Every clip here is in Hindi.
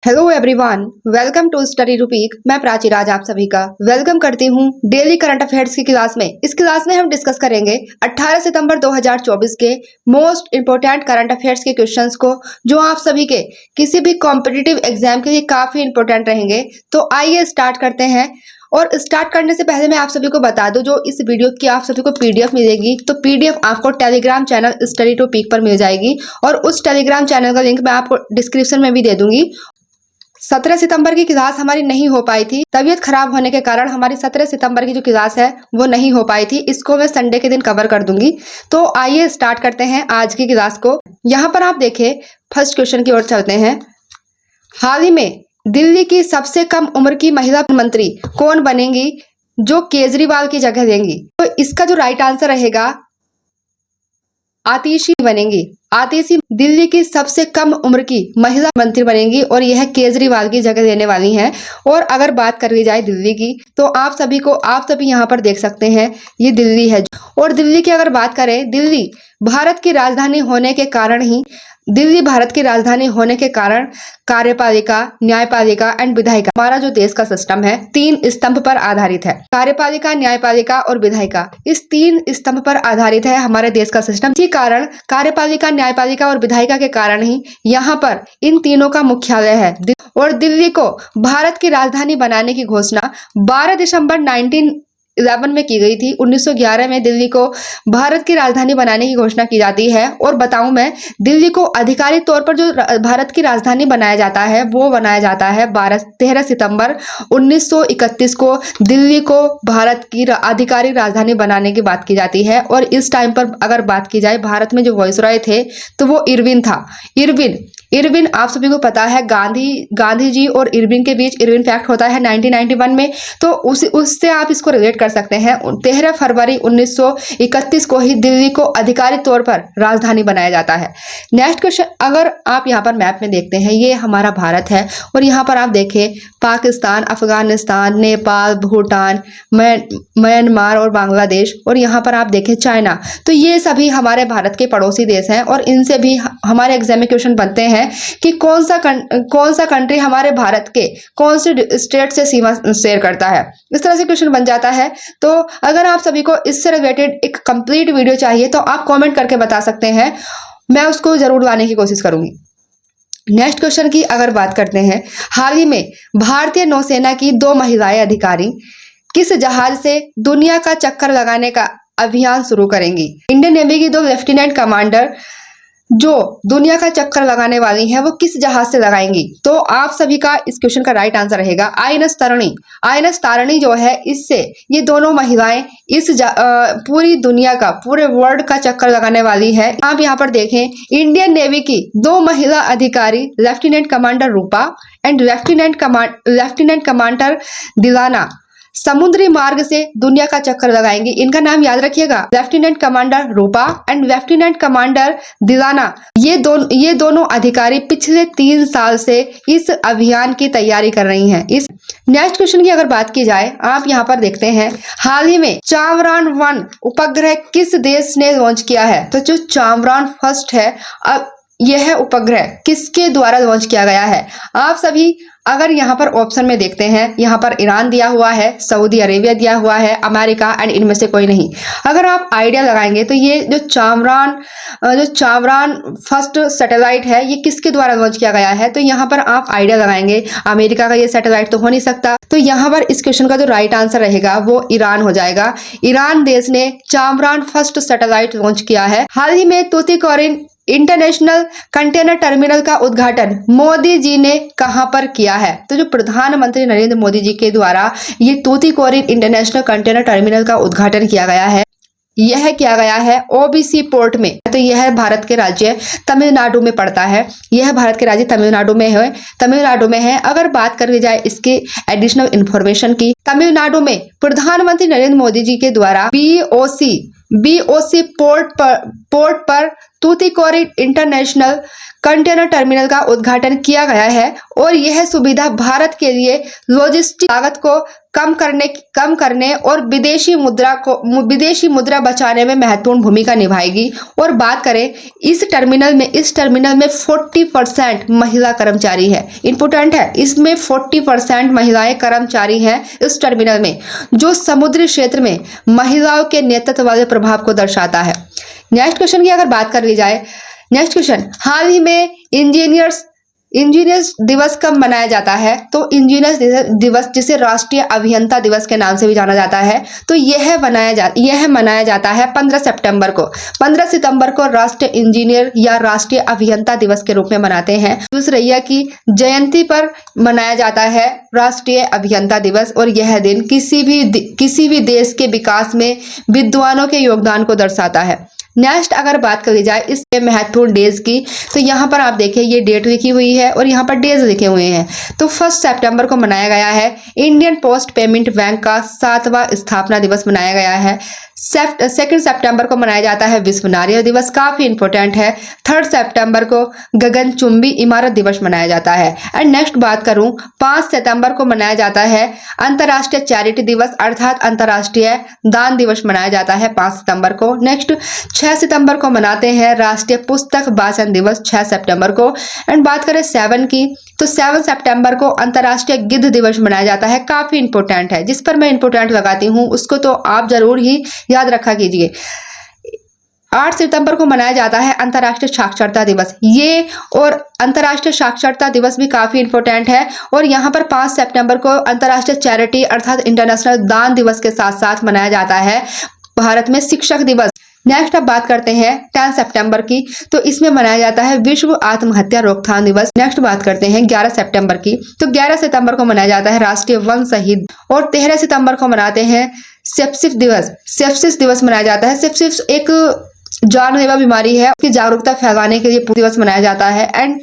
Hello everyone, welcome to study topic. मैं प्राची राज आप सभी का वेलकम करती हूँ डेली करंट अफेयर्स की क्लास में। इस क्लास में हम डिस्कस करेंगे 18 सितंबर 2024 के मोस्ट इंपोर्टेंट करंट अफेयर्स के क्वेश्चंस को, जो आप सभी के किसी भी कॉम्पिटिटिव एग्जाम के लिए काफी इंपॉर्टेंट रहेंगे। तो आइए स्टार्ट करते हैं। और स्टार्ट करने से पहले मैं आप सभी को बता दूं, जो इस वीडियो की आप सभी को पीडीएफ मिलेगी, तो पीडीएफ आपको टेलीग्राम चैनल स्टडी टॉपिक पर मिल जाएगी और उस टेलीग्राम चैनल का लिंक मैं आपको डिस्क्रिप्शन में भी दे दूंगी। 17 सितंबर की क्लास हमारी नहीं हो पाई थी, तबीयत खराब होने के कारण हमारी 17 सितंबर की जो क्लास है वो नहीं हो पाई थी। इसको मैं संडे के दिन कवर कर दूंगी। तो आइए स्टार्ट करते हैं आज की क्लास को। यहाँ पर आप देखें, फर्स्ट क्वेश्चन की ओर चलते हैं। हाल ही में दिल्ली की सबसे कम उम्र की महिला मंत्री कौन बनेंगी जो केजरीवाल की जगह लेंगी? तो इसका जो राइट आंसर रहेगा, आतिशी बनेंगी। आतिशी दिल्ली की सबसे कम उम्र की महिला मंत्री बनेंगी और यह केजरीवाल की जगह लेने वाली हैं। और अगर बात करी जाए दिल्ली की, तो आप सभी यहाँ पर देख सकते हैं, ये दिल्ली है। और दिल्ली की अगर बात करें, दिल्ली भारत की राजधानी होने के कारण कार्यपालिका, न्यायपालिका एंड विधायिका, हमारा जो देश का सिस्टम है 3 स्तंभ पर आधारित है। कार्यपालिका, न्यायपालिका और विधायिका, इस 3 स्तंभ पर आधारित है हमारे देश का सिस्टम। इसी कारण कार्यपालिका, न्यायपालिका और विधायिका के कारण ही यहाँ पर इन तीनों का मुख्यालय है। और दिल्ली को भारत की राजधानी बनाने की घोषणा 12 दिसंबर 1911 में की गई थी। 1911 में दिल्ली को भारत की राजधानी बनाने की घोषणा की जाती है। और बताऊं मैं, दिल्ली को आधिकारिक तौर पर जो भारत की राजधानी बनाया जाता है वो बनाया जाता है 13 सितंबर 1931 को दिल्ली को भारत की आधिकारिक राजधानी बनाने की बात की जाती है। और इस टाइम पर अगर बात की जाए, भारत में जो वायसरॉय थे तो वो इरविन था। इरविन आप सभी को पता है, गांधी जी और इरविन के बीच इरविन फैक्ट होता है 1991 में। तो उससे आप इसको रिलेट कर सकते हैं। 13 फरवरी 1931 को ही दिल्ली को आधिकारिक तौर पर राजधानी बनाया जाता है। नेक्स्ट क्वेश्चन, अगर आप यहाँ पर मैप में देखते हैं, ये हमारा भारत है और यहाँ पर आप देखें पाकिस्तान, अफगानिस्तान, नेपाल, भूटान, म्यांमार और बांग्लादेश, और यहाँ पर आप देखें चाइना। तो ये सभी हमारे भारत के पड़ोसी देश हैं और इनसे भी हमारे एग्जाम में क्वेश्चन बनते हैं कि कौन सा कंट्री हमारे भारत के कौन से स्टेट से सीमा शेयर करता है। इस तरह से क्वेश्चन बन जाता है। तो अगर आप सभी को इससे रिलेटेड एक कंप्लीट वीडियो चाहिए तो आप कमेंट करके बता सकते हैं, मैं उसको जरूर लाने की कोशिश करूंगी। नेक्स्ट क्वेश्चन की अगर बात करते हैं, हाल ही में भारतीय नौसेना की 2 महिलाएं अधिकारी किस जहाज से दुनिया का चक्कर लगाने का अभियान शुरू करेंगी? इंडियन नेवी की 2 लेफ्टिनेंट कमांडर जो दुनिया का चक्कर लगाने वाली हैं, वो किस जहाज से लगाएंगी? तो आप सभी का इस क्वेश्चन का राइट आंसर रहेगा आईएनएस तारिणी। आईएनएस तारिणी जो है, इससे ये दोनों महिलाएं इस पूरी दुनिया का, पूरे वर्ल्ड का चक्कर लगाने वाली है। आप यहाँ पर देखें, इंडियन नेवी की 2 महिला अधिकारी, lieutenant commander Rupa and lieutenant commander दिलाना, समुद्री मार्ग से दुनिया का चक्कर लगाएंगी। इनका नाम याद रखिएगा, lieutenant commander Rupa and lieutenant commander दिलाना। ये दोनों अधिकारी पिछले 3 साल से इस अभियान की तैयारी कर रही हैं। इस नेक्स्ट क्वेश्चन की अगर बात की जाए, आप यहाँ पर देखते हैं, हाल ही में चांद्रयान-1 उपग्रह किस देश ने लॉन्च किया है? तो जो चांद्रयान-1 है, अब यह उपग्रह किसके द्वारा लॉन्च किया गया है? आप सभी अगर यहाँ पर ऑप्शन में देखते हैं, यहाँ पर ईरान दिया हुआ है, सऊदी अरेबिया दिया हुआ है, अमेरिका एंड इनमें से कोई नहीं। अगर आप आइडिया लगाएंगे तो ये जो चांद्रयान-1 सैटेलाइट है, ये किसके द्वारा लॉन्च किया गया है? तो यहाँ पर आप आइडिया लगाएंगे, अमेरिका का ये सैटेलाइट तो हो नहीं सकता। तो यहाँ पर इस क्वेश्चन का जो राइट आंसर रहेगा वो ईरान हो जाएगा। ईरान देश ने चांद्रयान-1 सैटेलाइट लॉन्च किया है। हाल ही में तूतीकोरिन इंटरनेशनल कंटेनर टर्मिनल का उद्घाटन मोदी जी ने कहां पर किया है? तो जो प्रधानमंत्री नरेंद्र मोदी जी के द्वारा ये तूतीकोरिन इंटरनेशनल कंटेनर टर्मिनल का उद्घाटन किया गया है। यह किया गया है ओबीसी पोर्ट में। तो यह भारत के राज्य तमिलनाडु में पड़ता है। यह भारत के राज्य तमिलनाडु में है। अगर बात करी जाए इसके एडिशनल इंफॉर्मेशन की, तमिलनाडु में प्रधानमंत्री नरेंद्र मोदी जी के द्वारा बीओसी पोर्ट पर तूतीकोरिन इंटरनेशनल कंटेनर टर्मिनल का उद्घाटन किया गया है और यह सुविधा भारत के लिए लॉजिस्टिक लागत को कम करने और विदेशी मुद्रा बचाने में महत्वपूर्ण भूमिका निभाएगी। और बात करें इस टर्मिनल में 40% महिला कर्मचारी है। इंपॉर्टेंट है, इसमें 40% महिलाएं कर्मचारी हैं इस टर्मिनल में, जो समुद्री क्षेत्र में महिलाओं के नेतृत्व वाले प्रभाव को दर्शाता है। नेक्स्ट क्वेश्चन की अगर बात कर ली जाए, नेक्स्ट क्वेश्चन, हाल ही में इंजीनियर्स दिवस कब मनाया जाता है? तो इंजीनियर्स दिवस, जिसे राष्ट्रीय अभियंता दिवस के नाम से भी जाना जाता है, तो यह मनाया जाता है 15 सितंबर को। 15 सितंबर को राष्ट्रीय इंजीनियर या राष्ट्रीय अभियंता दिवस के रूप में मनाते हैं। दूसरैया की जयंती पर मनाया जाता है राष्ट्रीय अभियंता दिवस, और यह दिन किसी भी देश के विकास में विद्वानों के योगदान को दर्शाता है। नेक्स्ट अगर बात करी जाए इस महत्वपूर्ण डेज की, तो यहाँ पर आप देखिए ये डेट लिखी हुई है और यहाँ पर डेज लिखे हुए हैं। तो 1 सितंबर को मनाया गया है इंडियन पोस्ट पेमेंट बैंक का 7वां स्थापना दिवस मनाया गया है। 2 सितंबर को मनाया जाता है विश्व नारियल दिवस, काफी इंपॉर्टेंट है। 3 सितंबर को गगनचुंबी इमारत दिवस मनाया जाता है। एंड नेक्स्ट बात करूं, 5 सितंबर को मनाया जाता है अंतर्राष्ट्रीय चैरिटी दिवस, अर्थात अंतर्राष्ट्रीय दान दिवस मनाया जाता है 5 सितंबर को। नेक्स्ट 6 सितंबर को मनाते हैं राष्ट्रीय पुस्तक वाचन दिवस 6 सितंबर को। एंड बात करें 7 की, तो 7 सितंबर को अंतर्राष्ट्रीय गिद्ध दिवस मनाया जाता है, काफी इंपॉर्टेंट है। जिस पर मैं इंपॉर्टेंट लगाती हूँ उसको तो आप जरूर ही याद रखा कीजिए। 8 सितंबर को मनाया जाता है अंतर्राष्ट्रीय साक्षरता दिवस, ये और अंतर्राष्ट्रीय साक्षरता दिवस भी काफी इंपॉर्टेंट है। और यहाँ पर 5 सितंबर को अंतर्राष्ट्रीय चैरिटी अर्थात इंटरनेशनल दान दिवस के साथ साथ मनाया जाता है भारत में शिक्षक दिवस। नेक्स्ट अब बात करते हैं 10 सितंबर की, तो इसमें मनाया जाता है विश्व आत्महत्या रोकथाम दिवस। नेक्स्ट बात करते हैं 11 सितंबर की, तो 11 सितंबर को मनाया जाता है राष्ट्रीय वन शहीद। और 13 सितंबर को मनाते हैं सेप्सिस दिवस। सेप्सिस दिवस मनाया जाता है। सेप्सिस एक जानलेवा बीमारी है, उसकी जागरूकता फैलाने के लिए दिवस मनाया जाता है। एंड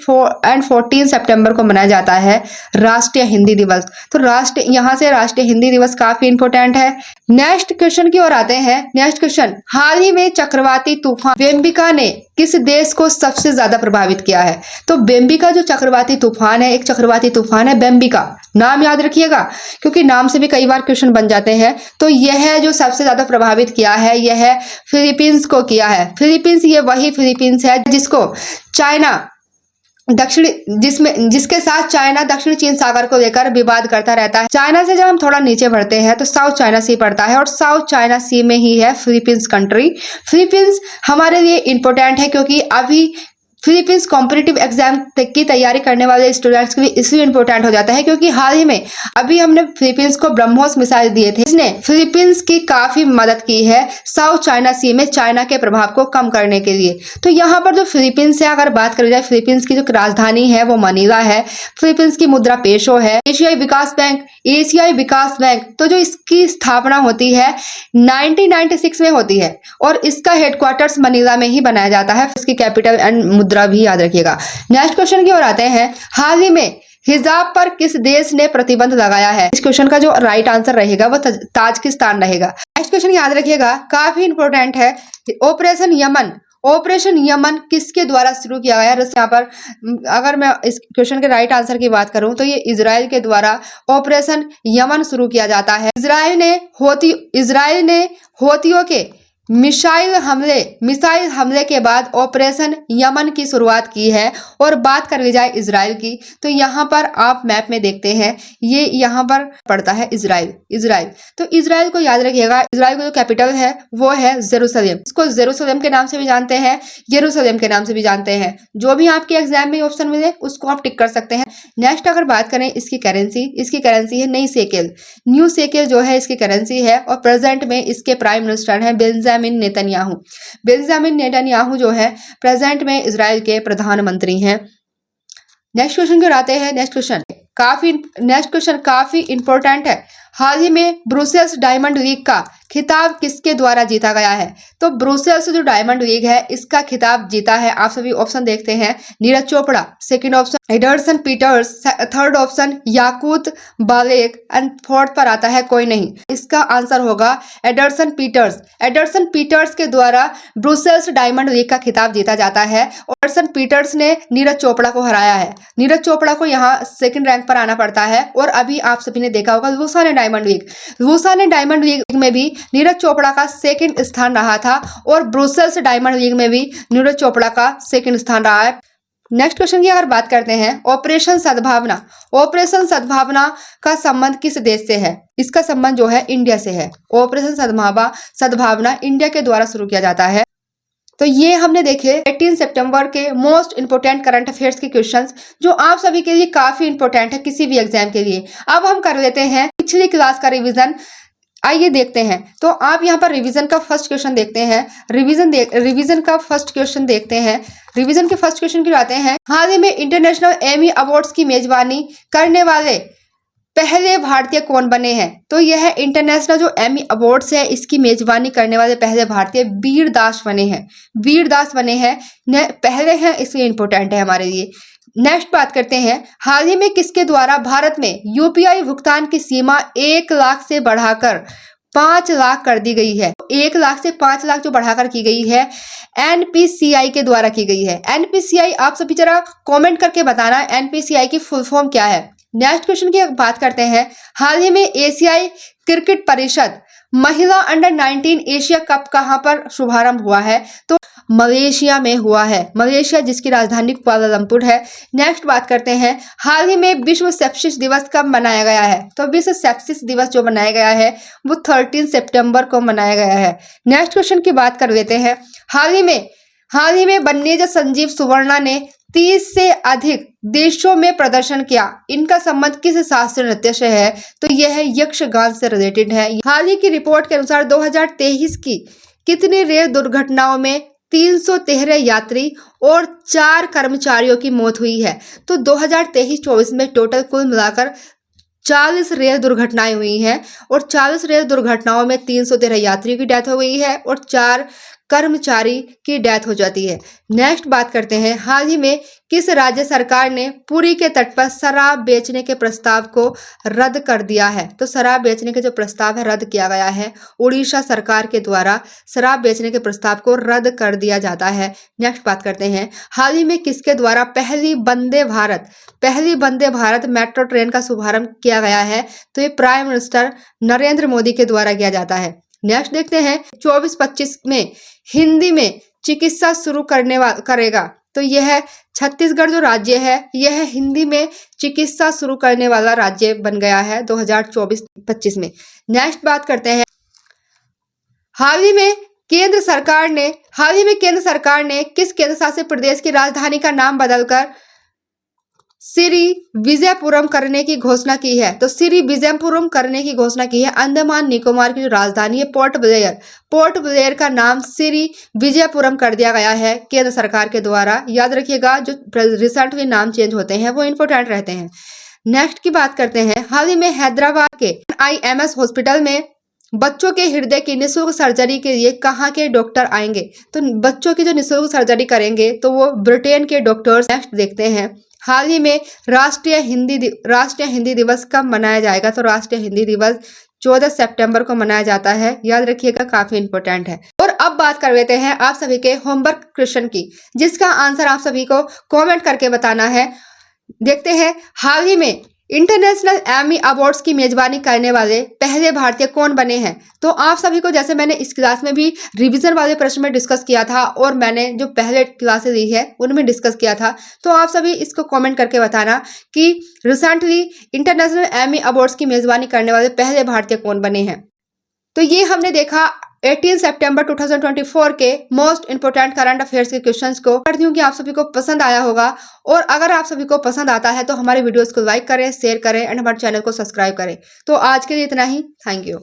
14 सितंबर को मनाया जाता है राष्ट्रीय हिंदी दिवस। तो यहाँ से राष्ट्रीय हिंदी दिवस काफी इंपॉर्टेंट है। नेक्स्ट क्वेश्चन की ओर आते हैं। नेक्स्ट क्वेश्चन, हाल ही में चक्रवाती तूफान बेम्बिका ने किस देश को सबसे ज्यादा प्रभावित किया है? तो बेम्बिका जो चक्रवाती तूफान है, एक चक्रवाती तूफान है बेम्बिका, नाम याद रखिएगा क्योंकि नाम से भी कई बार क्वेश्चन बन जाते हैं। तो यह जो सबसे ज्यादा प्रभावित किया है यह फिलीपींस को किया है। फिलीपींस, ये वही फिलीपींस है जिसको चाइना जिसके साथ चाइना दक्षिण चीन सागर को लेकर विवाद करता रहता है। चाइना से जब हम थोड़ा नीचे बढ़ते हैं तो साउथ चाइना सी पड़ता है, और साउथ चाइना सी में ही है फिलीपींस कंट्री। फिलीपींस हमारे लिए इंपॉर्टेंट है क्योंकि अभी फिलीपींस कॉम्पिटिटिव एग्जाम की तैयारी करने वाले स्टूडेंट्स के लिए इसलिए इंपॉर्टेंट हो जाता है क्योंकि हाल ही में अभी हमने फिलीपींस को ब्रह्मोस मिसाइल दिए थे, इसने फिलीपींस की काफी मदद की है साउथ चाइना सी में चाइना के प्रभाव को कम करने के लिए। तो यहाँ पर जो फिलीपींस है, अगर बात करी जाए फिलीपींस की जो राजधानी है वो मनीला है। फिलीपींस की मुद्रा पेसो है। एशियाई विकास बैंक तो जो इसकी स्थापना होती है 1996 में होती है और इसका हेडक्वार्टर्स मनीला में ही बनाया जाता है। इसकी कैपिटल एंड मुद्रा भी याद रखिएगा। नेक्स्ट क्वेश्चन की ओर आते हैं। हाल ही में हिजाब पर किस देश ने प्रतिबंध लगाया है? इस क्वेश्चन का जो राइट आंसर रहेगा वो ताजिकिस्तान रहेगा। नेक्स्ट क्वेश्चन याद रखिएगा, काफी इंपॉर्टेंट है। ऑपरेशन यमन किसके द्वारा शुरू किया गया? यहाँ पर अगर मैं इस क्वेश्चन के राइट आंसर की बात करूं तो ये इजराइल के द्वारा ऑपरेशन यमन शुरू किया जाता है। इजराइल ने होतियों के मिसाइल हमले के बाद ऑपरेशन यमन की शुरुआत की है। और बात कर ली जाए इजराइल की, तो यहाँ पर आप मैप में देखते हैं ये यहाँ पर पड़ता है इजराइल। तो इजराइल को याद रखिएगा। इजराइल का जो कैपिटल है वो है जेरूसलम। इसको जेरूसलम के नाम से भी जानते हैं, यरूशलेम के नाम से भी जानते हैं। जो भी आपके एग्जाम में ऑप्शन मिले उसको आप टिक कर सकते हैं। नेक्स्ट अगर बात करें इसकी करेंसी है नई शेकेल। न्यू शेकेल जो है इसकी करेंसी है और प्रेजेंट में इसके प्राइम मिनिस्टर हैं बेंजामिन नेतन्याहू जो है प्रेजेंट में इजराइल के प्रधानमंत्री हैं। नेक्स्ट क्वेश्चन की ओर आते हैं। नेक्स्ट क्वेश्चन काफी इंपॉर्टेंट है। हाल ही में ब्रुसेल्स डायमंड लीग का खिताब किसके द्वारा जीता गया है? तो ब्रुसेल्स जो डायमंड लीग है इसका खिताब जीता है, आप सभी ऑप्शन देखते हैं, Neeraj Chopra, second option Anderson Peters, third option याकूत बालेक एंड फोर्थ पर आता है कोई नहीं। इसका आंसर होगा एडरसन पीटर्स। एडरसन पीटर्स के द्वारा ब्रुसेल्स डायमंड लीग का खिताब जीता जाता है और एडरसन पीटर्स ने नीरज चोपड़ा को हराया है। नीरज चोपड़ा को यहाँ सेकंड रैंक पर आना पड़ता है। और अभी आप सभी ने देखा होगा लूसाने डायमंड लीग में भी नीरज चोपड़ा का सेकंड स्थान रहा था और ब्रुसेल्स डायमंड लीग में भी नीरज चोपड़ा का सेकंड स्थान रहा है। नेक्स्ट क्वेश्चन की अगर बात करते हैं, ऑपरेशन सद्भावना का संबंध किस देश से है? इसका संबंध जो है इंडिया से है। ऑपरेशन सद्भावना इंडिया के द्वारा शुरू किया जाता है। तो ये हमने देखे 18 सितंबर के मोस्ट इंपोर्टेंट करंट अफेयर्स के क्वेश्चंस जो आप सभी के लिए काफी इंपोर्टेंट है किसी भी एग्जाम के लिए। अब हम कर लेते हैं पिछली क्लास का रिवीजन। आइए देखते हैं। तो आप यहाँ पर रिवीजन का फर्स्ट क्वेश्चन देखते हैं। रिवीजन का फर्स्ट क्वेश्चन देखते हैं। रिवीजन के फर्स्ट क्वेश्चन की आते हैं, हाल ही में इंटरनेशनल एमी अवार्ड्स की मेजबानी करने वाले पहले भारतीय कौन बने हैं? तो यह इंटरनेशनल जो एमी अवार्ड्स है इसकी मेजबानी करने वाले पहले भारतीय वीरदास बने हैं। पहले हैं, इसलिए इंपॉर्टेंट है हमारे लिए। नेक्स्ट बात करते हैं, हाल ही में किसके द्वारा भारत में यूपीआई भुगतान की सीमा 1 लाख से बढ़ाकर 5 लाख कर दी गई है? 1 लाख से 5 लाख जो बढ़ाकर की गई है एनपीसीआई के द्वारा की गई है। एनपीसीआई आप सभी जरा कमेंट करके बताना एनपीसीआई की फुल फॉर्म क्या है। नेक्स्ट क्वेश्चन की बात करते हैं, हाल ही में एशियाई क्रिकेट परिषद महिला अंडर 19 एशिया कप कहां पर शुभारंभ हुआ है? तो मलेशिया में हुआ है। मलेशिया जिसकी राजधानी कुआलालंपुर है। नेक्स्ट बात करते हैं, हाल ही में विश्व सेप्सिस दिवस कब मनाया गया है? तो विश्व सेप्सिस दिवस जो मनाया गया है वो 13 सितंबर को मनाया गया है। नेक्स्ट क्वेश्चन की बात कर लेते हैं, हाल ही में वन्यज संजीव सुवर्णा ने 30 से अधिक देशों में प्रदर्शन किया। इनका संबंध किस शास्त्रीय नृत्य से है? तो यह यक्षगान से रिलेटेड है। हाल ही की रिपोर्ट के अनुसार 2023 की कितनी रेल दुर्घटनाओं में 313 यात्री और 4 कर्मचारियों की मौत हुई है? तो 2023-24 में टोटल कुल मिलाकर 40 रेल दुर्घटनाएं हुई हैं और 40 रेल दुर्घटनाओं में 313 यात्रियों की डेथ हो गई है और 4 कर्मचारी की डेथ हो जाती है। नेक्स्ट बात करते हैं, हाल ही में किस राज्य सरकार ने पुरी के तट पर शराब बेचने के प्रस्ताव को रद्द कर दिया है? तो शराब बेचने के जो प्रस्ताव है रद्द किया गया है। उड़ीसा सरकार के द्वारा शराब बेचने के प्रस्ताव को रद्द कर दिया जाता है। नेक्स्ट बात करते हैं, हाल ही में किसके द्वारा पहली वंदे भारत मेट्रो ट्रेन का शुभारंभ किया गया है? तो ये प्राइम मिनिस्टर नरेंद्र मोदी के द्वारा किया जाता है। नेक्स्ट देखते हैं, 24-25 में हिंदी में चिकित्सा शुरू करेगा। तो यह छत्तीसगढ़ जो राज्य है यह हिंदी में चिकित्सा शुरू करने वाला राज्य बन गया है 2024-25 में। नेक्स्ट बात करते हैं, हाल ही में केंद्र सरकार ने किस केंद्र शासित प्रदेश की राजधानी का नाम बदलकर श्री विजयपुरम करने की घोषणा की है? तो श्री विजयपुरम करने की घोषणा की है। अंडमान निकोबार की जो राजधानी है पोर्ट ब्लेयर का नाम श्री विजयपुरम कर दिया गया है केंद्र सरकार के द्वारा। याद रखिएगा जो रिसेंटली नाम चेंज होते हैं वो इंपॉर्टेंट रहते हैं। नेक्स्ट की बात करते हैं, हाल ही में हैदराबाद के IMS हॉस्पिटल में बच्चों के हृदय की निःशुल्क सर्जरी के लिए कहाँ के डॉक्टर आएंगे? तो बच्चों की जो निःशुल्क सर्जरी करेंगे तो वो ब्रिटेन के डॉक्टर्स। नेक्स्ट देखते हैं, हाल ही में राष्ट्रीय हिंदी दिवस कब मनाया जाएगा? तो राष्ट्रीय हिंदी दिवस 14 सितंबर को मनाया जाता है। याद रखिएगा काफी इंपॉर्टेंट है। और अब बात कर लेते हैं आप सभी के होमवर्क क्वेश्चन की, जिसका आंसर आप सभी को कमेंट करके बताना है। देखते हैं, हाल ही में इंटरनेशनल एमी अवार्ड्स की मेजबानी करने वाले पहले भारतीय कौन बने हैं? तो आप सभी को जैसे मैंने इस क्लास में भी रिवीजन वाले प्रश्न में डिस्कस किया था और मैंने जो पहले क्लासेस ली है उनमें डिस्कस किया था, तो आप सभी इसको कमेंट करके बताना कि रिसेंटली इंटरनेशनल एमी अवार्ड्स की मेजबानी करने वाले पहले भारतीय कौन बने हैं। तो ये हमने देखा 18 सितंबर 2024 के मोस्ट इंपोर्टेंट करंट अफेयर्स के क्वेश्चंस को। करती हूँ कि आप सभी को पसंद आया होगा और अगर आप सभी को पसंद आता है तो हमारे वीडियोस को लाइक करें, शेयर करें एंड हमारे चैनल को सब्सक्राइब करें। तो आज के लिए इतना ही। Thank you.